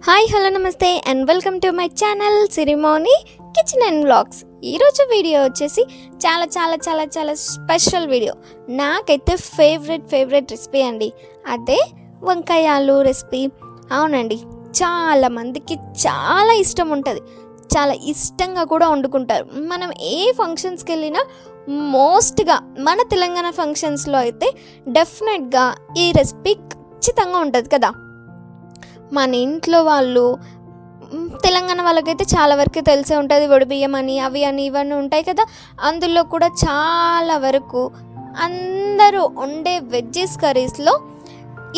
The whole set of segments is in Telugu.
హాయ్ హలో నమస్తే and welcome to my channel Sirimoni kitchen and vlogs. ఈరోజు వీడియో వచ్చేసి చాలా చాలా చాలా చాలా స్పెషల్ వీడియో. నాకైతే ఫేవరెట్ రెసిపీ అండి, అదే వంకాయ ఆలు రెసిపీ. అవునండి, చాలామందికి చాలా ఇష్టం ఉంటుంది, చాలా ఇష్టంగా కూడా వండుకుంటారు. మనం ఏ ఫంక్షన్స్కి వెళ్ళినా మోస్ట్గా మన తెలంగాణ ఫంక్షన్స్లో అయితే డెఫినెట్గా ఈ రెసిపీ ఖచ్చితంగా ఉంటుంది కదా. మన ఇంట్లో వాళ్ళు తెలంగాణ వాళ్ళకైతే చాలా వరకు తెలిసే ఉంటుంది, వడిబియ్యం అని అవి అని ఇవన్నీ ఉంటాయి కదా. అందులో కూడా చాలా వరకు అందరూ వండే వెజ్జెస్ కర్రీస్లో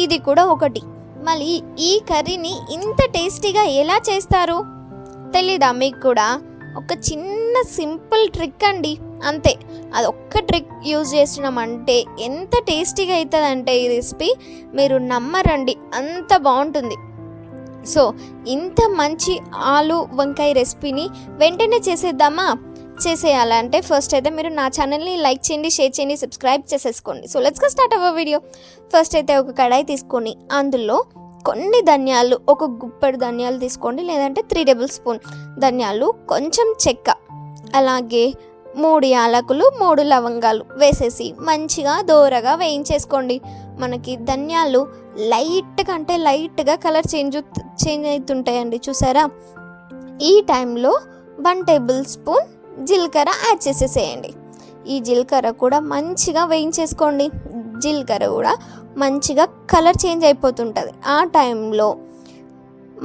ఇది కూడా ఒకటి. మళ్ళీ ఈ కర్రీని ఇంత టేస్టీగా ఎలా చేస్తారు తెలీదా మీకు కూడా? ఒక చిన్న సింపుల్ ట్రిక్ అండి, అంతే. అది ఒక్క ట్రిక్ యూజ్ చేసినామంటే ఎంత టేస్టీగా అవుతుందంటే ఈ రెసిపీ మీరు నమ్మరండి, అంత బాగుంటుంది. సో ఇంత మంచి ఆలు వంకాయ రెసిపీని వెంటనే చేసేద్దామా? చేసేయాలంటే ఫస్ట్ అయితే మీరు నా ఛానల్ని లైక్ చేయండి, షేర్ చేయండి, సబ్స్క్రైబ్ చేసేసుకోండి. So let's get start our video. First అయితే ఒక కడాయి తీసుకొని అందులో కొన్ని ధనియాలు, ఒక గుప్పెడు ధనియాలు తీసుకోండి, లేదంటే 3 టేబుల్ స్పూన్ ధనియాలు, కొంచెం చెక్క, అలాగే 3 యాలకులు, 3 లవంగాలు వేసేసి మంచిగా దోరగా వేయించేసుకోండి. మనకి ధనియాలు లైట్గా కలర్ చేంజ్ అవుతుంటాయండి, చూసారా? ఈ టైంలో 1 టేబుల్ స్పూన్ జీలకర్ర యాడ్ చేసేసేయండి. ఈ జీలకర్ర కూడా మంచిగా వేయించేసుకోండి. జీలకర్ర కూడా మంచిగా కలర్ చేంజ్ అయిపోతుంటుంది. ఆ టైంలో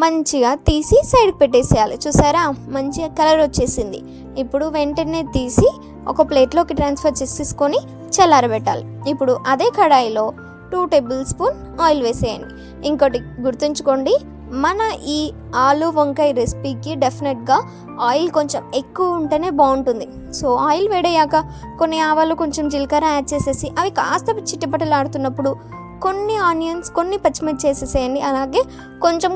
మంచిగా తీసి సైడ్కి పెట్టేసేయాలి. చూసారా, మంచిగా కలర్ వచ్చేసింది. ఇప్పుడు వెంటనే తీసి ఒక ప్లేట్లోకి ట్రాన్స్ఫర్ చేసేసుకొని చల్లారబెట్టాలి. ఇప్పుడు అదే కడాయిలో 2 టేబుల్ స్పూన్ ఆయిల్ వేసేయండి. ఇంకోటి గుర్తుంచుకోండి, మన ఈ ఆలు వంకాయ రెసిపీకి డెఫినెట్గా ఆయిల్ కొంచెం ఎక్కువ ఉంటేనే బాగుంటుంది. సో ఆయిల్ వేడయ్యాక కొన్ని ఆవాలు, కొంచెం జీలకర్ర యాడ్ చేసేసి అవి కాస్త చిట్టపటలాడుతున్నప్పుడు కొన్ని ఆనియన్స్, కొన్ని పచ్చిమిర్చి వేసేసేయండి. అలాగే కొంచెం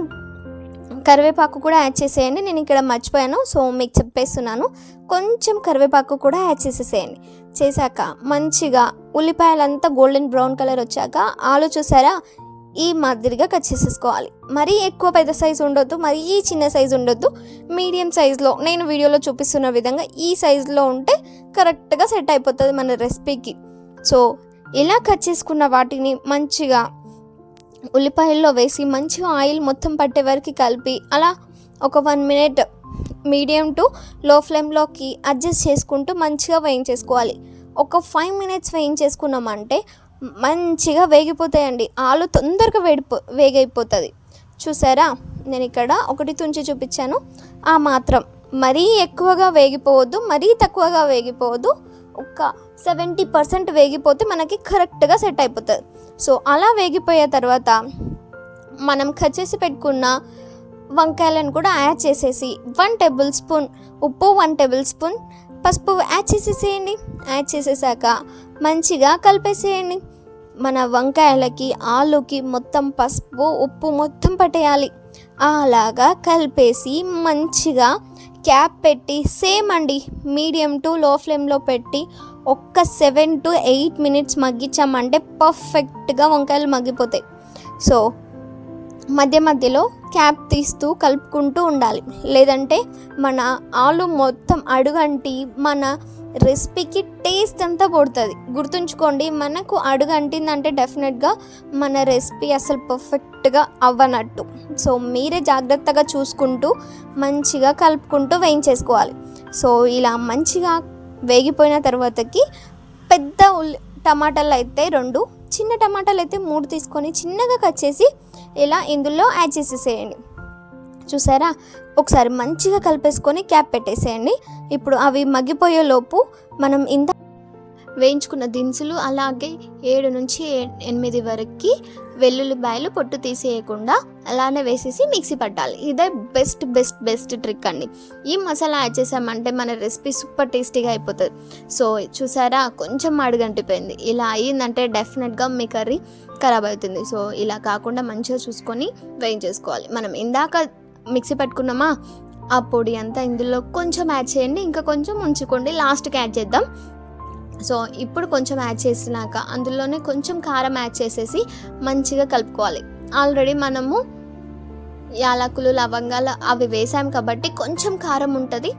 కరివేపాకు కూడా యాడ్ చేసేయండి. నేను ఇక్కడ మర్చిపోయాను, సో మీకు చెప్పేస్తున్నాను. కొంచెం కరివేపాకు కూడా యాడ్ చేసేసేయండి. చేశాక మంచిగా ఉల్లిపాయలంతా గోల్డెన్ బ్రౌన్ కలర్ వచ్చాక ఆలు చూసారా, ఈ మాదిరిగా కట్ చేసేసుకోవాలి. మరీ ఎక్కువ పెద్ద సైజు ఉండొద్దు, మరీ చిన్న సైజు ఉండొద్దు, మీడియం సైజులో నేను వీడియోలో చూపిస్తున్న విధంగా ఈ సైజులో ఉంటే కరెక్ట్గా సెట్ అయిపోతుంది మన రెసిపీకి. సో ఇలా కట్ చేసుకున్న వాటిని మంచిగా ఉల్లిపాయల్లో వేసి మంచిగా ఆయిల్ మొత్తం పట్టే వరకు కలిపి అలా ఒక 1 మినిట్ మీడియం టు లో ఫ్లేమ్లోకి అడ్జస్ట్ చేసుకుంటూ మంచిగా వేయించేసుకోవాలి. ఒక 5 మినిట్స్ వేయించేసుకున్నామంటే మంచిగా వేగిపోతాయండి. ఆలు తొందరగా వేగైపోతుంది. చూసారా, నేను ఇక్కడ ఒకటి తుంచి చూపించాను. ఆ మాత్రం మరీ ఎక్కువగా వేగిపోవద్దు, మరీ తక్కువగా వేగిపోవద్దు. ఒక 70% వేగిపోతే మనకి కరెక్ట్గా సెట్ అయిపోతుంది. సో అలా వేగిపోయే తర్వాత మనం కట్ చేసి పెట్టుకున్న వంకాయలను కూడా యాడ్ చేసేసి 1 టేబుల్ స్పూన్ ఉప్పు, 1 టేబుల్ స్పూన్ పసుపు యాడ్ చేసేసేయండి. యాడ్ చేసేసాక మంచిగా కలిపేసేయండి. మన వంకాయలకి, ఆలుకి మొత్తం పసుపు, ఉప్పు మొత్తం పట్టేయాలి. అలాగా కలిపేసి మంచిగా క్యాప్ పెట్టి సేమ్ అండి మీడియం టు లో ఫ్లేమ్లో పెట్టి ఒక్క 7 to 8 మినిట్స్ మగ్గించామంటే పర్ఫెక్ట్గా వంకాయలు మగ్గిపోతాయి. సో మధ్యలో క్యాప్ తీస్తూ కలుపుకుంటూ ఉండాలి, లేదంటే మన ఆలు మొత్తం అడుగంటి మన రెసిపీకి టేస్ట్ అంతా పడుతుంది. గుర్తుంచుకోండి, మనకు అడుగంటిందంటే డెఫినెట్గా మన రెసిపీ అసలు పర్ఫెక్ట్గా అవ్వనట్టు. సో మీరే జాగ్రత్తగా చూసుకుంటూ మంచిగా కలుపుకుంటూ వేయించేసుకోవాలి. సో ఇలా మంచిగా వేగిపోయిన తర్వాతకి పెద్ద టమాటాలు అయితే 2, చిన్న టమాటాలు అయితే 3 తీసుకొని చిన్నగా కట్ చేసి ఇలా ఇందులో యాడ్ చేసేసేయండి. చూసారా, ఒకసారి మంచిగా కలిపేసుకొని క్యాప్ పెట్టేసేయండి. ఇప్పుడు అవి మగ్గిపోయే లోపు మనం ఇంత వేయించుకున్న దినుసులు, అలాగే 7 నుంచి 8 వరకు వెల్లుల్లిపాయలు పొట్టు తీసేయకుండా అలానే వేసేసి మిక్సీ పట్టాలి. ఇదే బెస్ట్ ట్రిక్ అండి. ఈ మసాలా యాడ్ చేసామంటే మన రెసిపీ సూపర్ టేస్టీగా అయిపోతుంది. సో చూసారా, కొంచెం అడుగంటిపోయింది. ఇలా అయ్యిందంటే డెఫినెట్గా మీ కర్రీ ఖరాబ్ అవుతుంది. సో ఇలా కాకుండా మంచిగా చూసుకొని వేయించేసుకోవాలి. మనం ఇందాక మిక్సీ పట్టుకున్నామా, ఆ పొడి అంతా ఇందులో కొంచెం యాడ్ చేయండి, ఇంకా కొంచెం ఉంచుకోండి, లాస్ట్కి యాడ్ చేద్దాం. సో ఇప్పుడు కొంచెం యాడ్ చేసినాక అందులోనే కొంచెం కారం యాడ్ చేసేసి మంచిగా కలుపుకోవాలి. ఆల్రెడీ మనము యాలకులు లవంగాలు అవి వేసాం కాబట్టి కొంచెం కారం ఉంటుంది.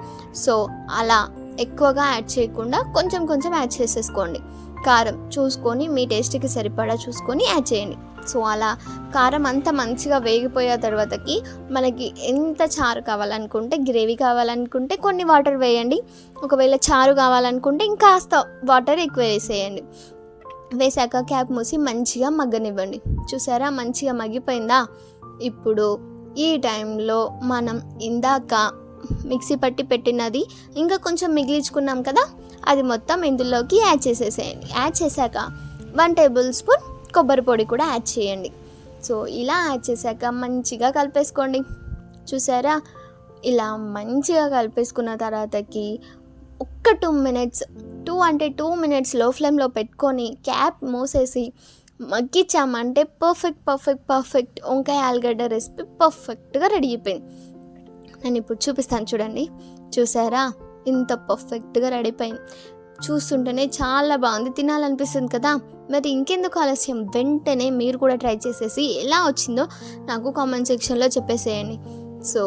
సో అలా ఎక్కువగా యాడ్ చేయకుండా కొంచెం కొంచెం యాడ్ చేసేసుకోండి. కారం చూసుకొని మీ టేస్ట్కి సరిపడా చూసుకొని యాడ్ చేయండి. సో అలా కారం అంతా మంచిగా వేగిపోయే తర్వాతకి మనకి ఎంత చారు కావాలనుకుంటే, గ్రేవీ కావాలనుకుంటే కొన్ని వాటర్ వేయండి. ఒకవేళ చారు కావాలనుకుంటే ఇంకాస్త వాటర్ ఎక్కువ వేసేయండి. వేసాక క్యాప్ మూసి మంచిగా మగ్గనివ్వండి. చూసారా మంచిగా మగ్గిపోయిందా? ఇప్పుడు ఈ టైంలో మనం ఇందాక మిక్సీ పట్టి పెట్టినది ఇంకా కొంచెం మిగిలించుకున్నాం కదా, అది మొత్తం ఇందులోకి యాడ్ చేసేసేయండి. యాడ్ చేశాక 1 టేబుల్ స్పూన్ కొబ్బరి పొడి కూడా యాడ్ చేయండి. సో ఇలా యాడ్ చేశాక మంచిగా కలిపేసుకోండి. చూసారా ఇలా మంచిగా కలిపేసుకున్న తర్వాతకి ఒక్క 2 మినిట్స్ లో ఫ్లేమ్లో పెట్టుకొని క్యాప్ మూసేసి మగ్గించామంటే పర్ఫెక్ట్ వంకాయ ఆలుగడ్డ రెసిపీ పర్ఫెక్ట్గా రెడీ అయిపోయింది. నేను ఇప్పుడు చూపిస్తాను చూడండి. చూసారా ఇంత పర్ఫెక్ట్గా రెడీ అయిపోయింది. చూస్తుంటేనే చాలా బాగుంది, తినాలనిపిస్తుంది కదా. మరి ఇంకెందుకు ఆలస్యం, వెంటనే మీరు కూడా ట్రై చేసేసి ఎలా వచ్చిందో నాకు కామెంట్ సెక్షన్లో చెప్పేసేయండి. సో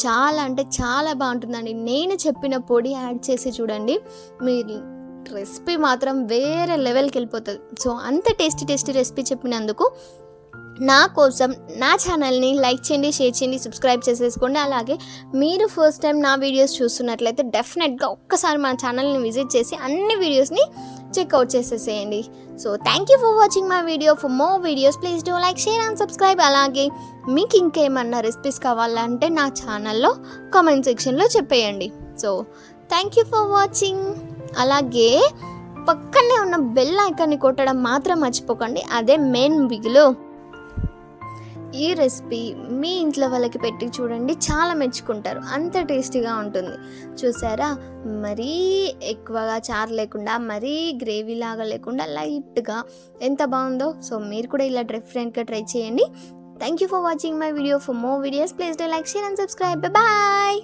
చాలా అంటే చాలా బాగుంటుందండి. నేను చెప్పిన పొడి యాడ్ చేసి చూడండి, మీరు రెసిపీ మాత్రం వేరే లెవెల్కి వెళ్ళిపోతుంది. సో అంత టేస్టీ రెసిపీ చెప్పినందుకు నా కోసం నా ఛానల్ని లైక్ చేయండి, షేర్ చేయండి, సబ్స్క్రైబ్ చేసేసుకోండి. అలాగే మీరు ఫస్ట్ టైం నా వీడియోస్ చూస్తున్నట్లయితే డెఫినెట్గా ఒక్కసారి మన ఛానల్ని విజిట్ చేసి అన్ని వీడియోస్ని చెక్అవుట్ చేసేసేయండి. So thank you for watching my video. For more videos please do like, share and subscribe. అలాగే మీకు ఇంకేమన్నా రెసిపీస్ కావాలంటే నా ఛానల్లో కామెంట్ సెక్షన్లో చెప్పేయండి. So thank you for watching. అలాగే పక్కనే ఉన్న బెల్ ఐకాన్ని కొట్టడం మాత్రం మర్చిపోకండి, అదే మెయిన్ బిగులు. ఈ రెసిపీ మీ ఇంట్లో వాళ్ళకి పెట్టి చూడండి, చాలా మెచ్చుకుంటారు, అంత టేస్టీగా ఉంటుంది. చూసారా మరీ ఎక్కువగా చారు లేకుండా, మరీ గ్రేవీ లాగా లేకుండా లైట్గా ఎంత బాగుందో. సో మీరు కూడా ఇలా డిఫరెంట్గా ట్రై చేయండి. Thank you for watching my video. For more videos please do like, share and subscribe. Bye.